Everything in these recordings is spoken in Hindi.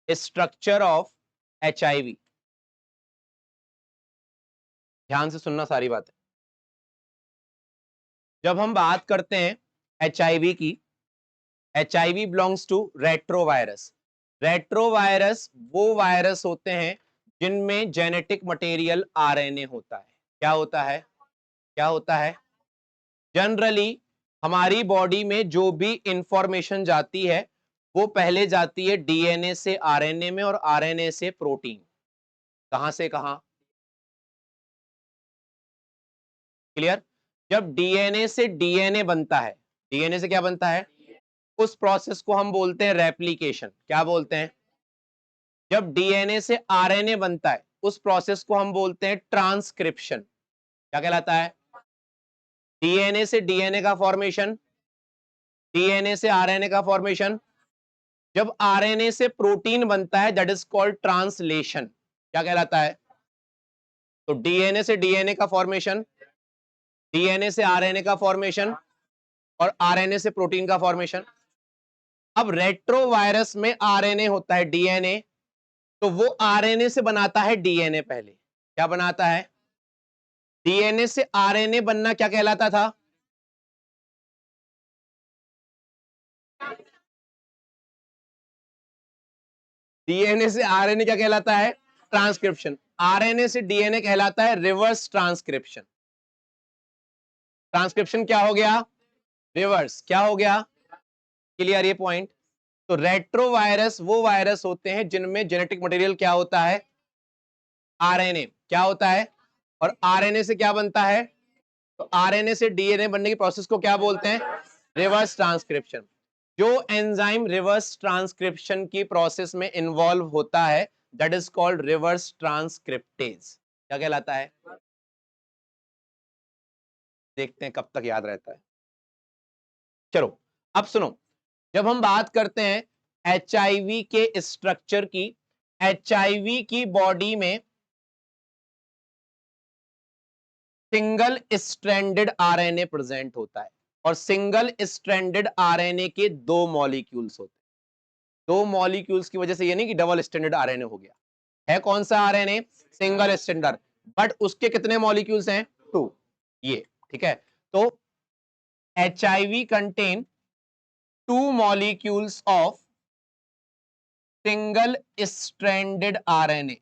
Structure of HIV। ध्यान से सुनना सारी बातें। जब हम बात करते हैं HIV की, HIV belongs to retrovirus. Retrovirus वो वायरस होते हैं जिनमें जेनेटिक मटेरियल RNA होता है। क्या होता है? क्या होता है? जनरली हमारी बॉडी में जो भी इंफॉर्मेशन जाती है वो पहले जाती है DNA से RNA में और RNA से प्रोटीन। कहां से कहां? क्लियर? जब DNA से DNA बनता है, DNA से क्या बनता है? उस प्रोसेस को हम बोलते हैं रेप्लिकेशन। क्या बोलते हैं? जब DNA से RNA बनता है उस प्रोसेस को हम बोलते हैं ट्रांसक्रिप्शन। क्या कहलाता है? DNA से DNA का फॉर्मेशन, DNA से RNA का फॉर्मेशन। जब RNA से प्रोटीन बनता है दैट इज कॉल्ड ट्रांसलेशन। क्या कहलाता है? तो DNA से DNA का फॉर्मेशन, DNA से RNA का फॉर्मेशन और RNA से प्रोटीन का फॉर्मेशन। अब रेट्रोवायरस में RNA होता है DNA, तो वो RNA से बनाता है DNA पहले। क्या बनाता है? DNA से RNA बनना क्या कहलाता था? DNA से RNA क्या कहलाता है? ट्रांसक्रिप्शन। RNA से DNA कहलाता है रिवर्स ट्रांसक्रिप्शन। ट्रांसक्रिप्शन क्या हो गया? रिवर्स। क्या हो गया? क्लियर ये पॉइंट? तो रेट्रोवायरस वो वायरस होते हैं जिनमें जेनेटिक मटेरियल क्या होता है? RNA। क्या होता है? और RNA से क्या बनता है? तो RNA से DNA बनने की प्रोसेस को क्या बोलते हैं? Reverse transcription. जो एंजाइम रिवर्स ट्रांसक्रिप्शन की प्रोसेस में इन्वॉल्व होता है that is called reverse transcriptase. क्या कहलाता है? देखते हैं कब तक याद रहता है। चलो अब सुनो, जब हम बात करते हैं HIV के स्ट्रक्चर की, HIV की बॉडी में सिंगल स्ट्रैंडेड RNA प्रेजेंट होता है और सिंगल स्ट्रैंडेड RNA के दो मॉलिक्यूल्स होते हैं। दो मॉलिक्यूल्स की वजह से ये नहीं कि डबल स्ट्रैंडेड RNA हो गया। है कौन सा RNA? सिंगल स्ट्रैंडर। बट उसके कितने मॉलिक्यूल्स हैं? टू। ये ठीक है। तो HIV contain two molecules of single stranded RNA।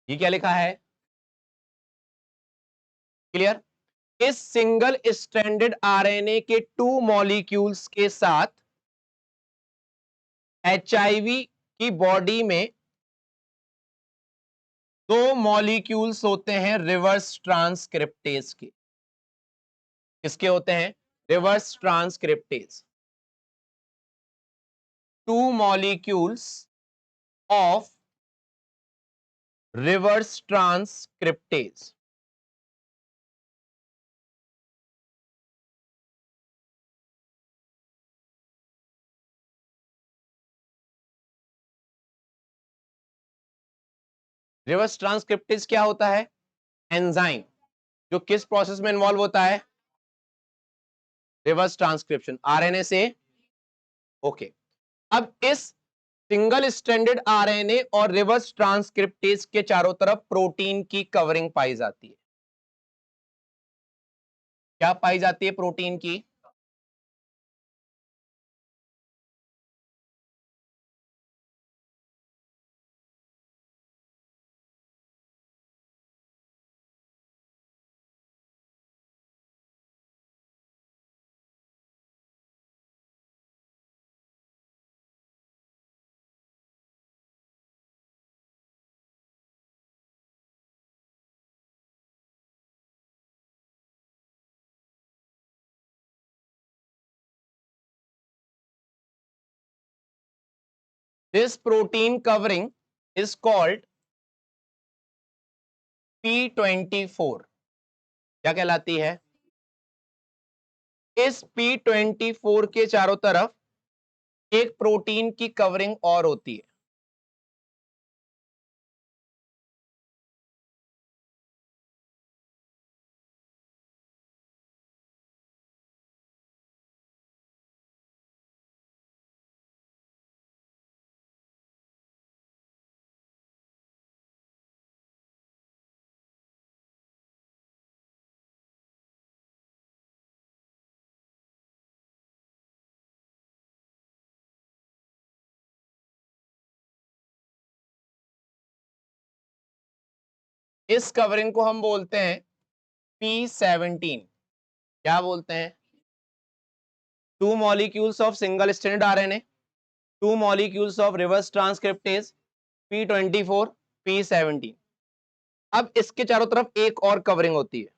ये क्या लिखा है? क्लियर? इस सिंगल स्ट्रैंडेड RNA के टू मॉलिक्यूल्स के साथ HIV की बॉडी में दो मॉलिक्यूल्स होते हैं रिवर्स ट्रांसक्रिप्टेज के। किसके होते हैं? Reverse transcriptase. Two molecules of reverse transcriptase. Reverse transcriptase क्या होता है? एंजाइम जो किस प्रोसेस में इन्वॉल्व होता है? रिवर्स ट्रांसक्रिप्शन, RNA से। ओके। अब इस सिंगल स्ट्रैंडेड RNA और रिवर्स ट्रांसक्रिप्टेज के चारों तरफ प्रोटीन की कवरिंग पाई जाती है। क्या पाई जाती है प्रोटीन की? This protein covering is called P24। क्या कहलाती है? इस P24 के चारों तरफ एक प्रोटीन की कवरिंग और होती है। इस कवरिंग को हम बोलते हैं P17। क्या बोलते हैं? 2 molecules of single stranded RNA, 2 molecules of reverse transcriptase, P24, P17। अब इसके चारों तरफ एक और कवरिंग होती है,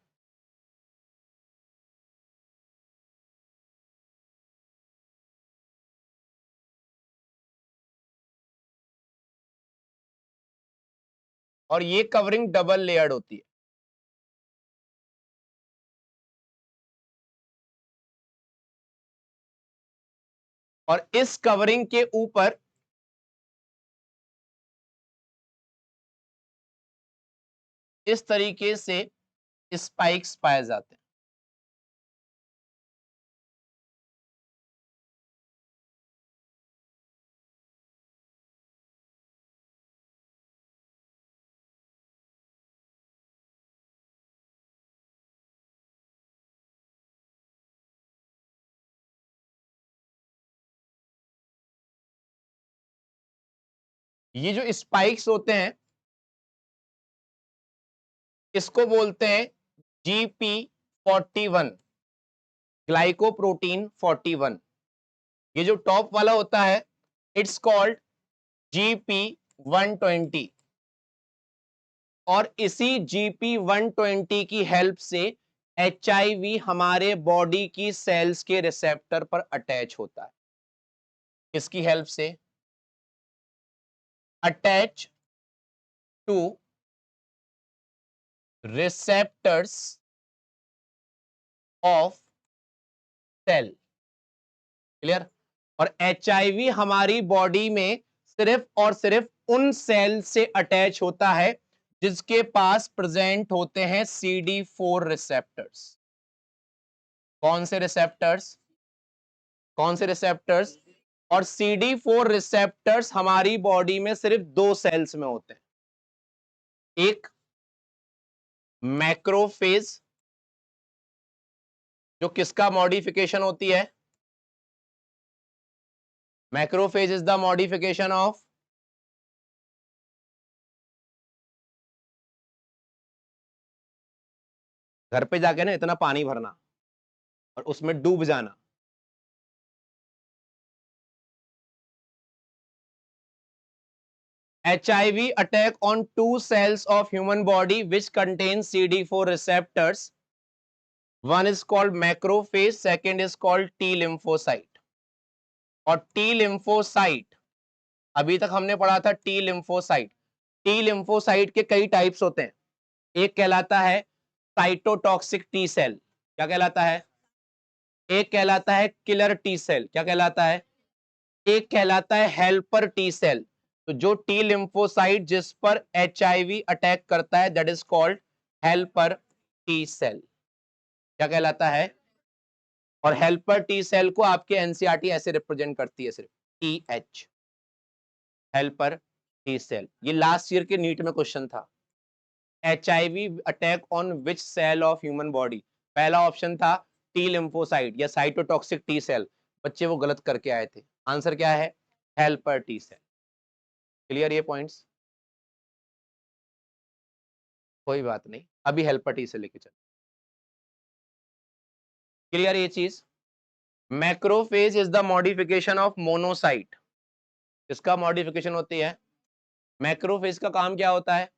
और ये कवरिंग डबल लेयर्ड होती है। और इस कवरिंग के ऊपर इस तरीके से स्पाइक्स पाए जाते हैं। ये जो स्पाइक्स होते हैं इसको बोलते हैं GP41, ग्लाइकोप्रोटीन 41। ये जो टॉप वाला होता है इट्स कॉल्ड GP120। और इसी GP120 की हेल्प से HIV हमारे बॉडी की सेल्स के रिसेप्टर पर अटैच होता है। किसकी हेल्प से? Attach to receptors of cell. Clear? और HIV हमारी बॉडी में सिर्फ और सिर्फ उन सेल से अटैच होता है जिसके पास प्रेजेंट होते हैं CD4 रिसेप्टर्स। कौन से रिसेप्टर्स? कौन से रिसेप्टर्स? और CD4 रिसेप्टर्स हमारी बॉडी में सिर्फ दो सेल्स में होते हैं, एक मैक्रोफेज जो किसका मॉडिफिकेशन होती है? Macrophage is the modification of घर पे जाके ना इतना पानी भरना और उसमें डूब जाना। HIV attack on two cells of human body which contain CD4 receptors. One is called macrophage, second is called T lymphocyte. और T lymphocyte अभी तक हमने पढ़ा था T lymphocyte। T lymphocyte के कई टाइप्स होते हैं। एक कहलाता है साइटोटॉक्सिक टी सेल। क्या कहलाता है? एक कहलाता है किलर टी सेल। क्या कहलाता है? एक कहलाता है हेल्पर टी सेल। तो जो टी लिम्फोसाइट जिस पर HIV अटैक करता है that is called helper T cell. क्या कहलाता है? और हेल्पर टी सेल को आपके एनसीईआरटी ऐसे रिप्रेजेंट करती है, सिर्फ TH, हेल्पर टी सेल। ये लास्ट ईयर के नीट में क्वेश्चन था। HIV attack on which cell of human body? पहला ऑप्शन था टी लिम्फोसाइट या साइटोटॉक्सिक टी सेल, बच्चे वो गलत करके आए थे। आंसर क्या है? Helper T cell. क्लियर ये पॉइंट्स? कोई बात नहीं, अभी हेल्पर टी से लेके चल। क्लियर ये चीज? Macrophage is the modification of monocyte. इसका मॉडिफिकेशन होती है। मैक्रोफेज का काम क्या होता है?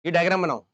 ये डायग्राम बनाओ।